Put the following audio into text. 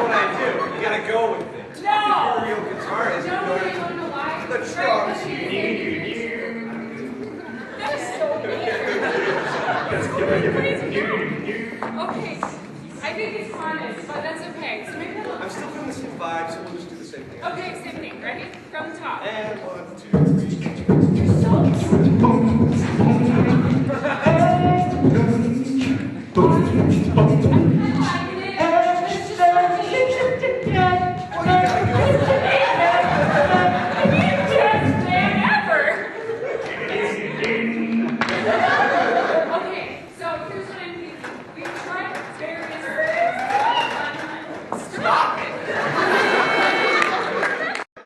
what I do. You gotta go with it. No! You're a real guitarist. No, you know why? The drums. That is so weird. Okay, I think it's honest, but that's okay. So maybe I'm still doing the same vibe, so we'll just do the same thing. okay, same thing. Ready? From the top. And 1, 2, 3. You're so I'm kind of liking it. It's just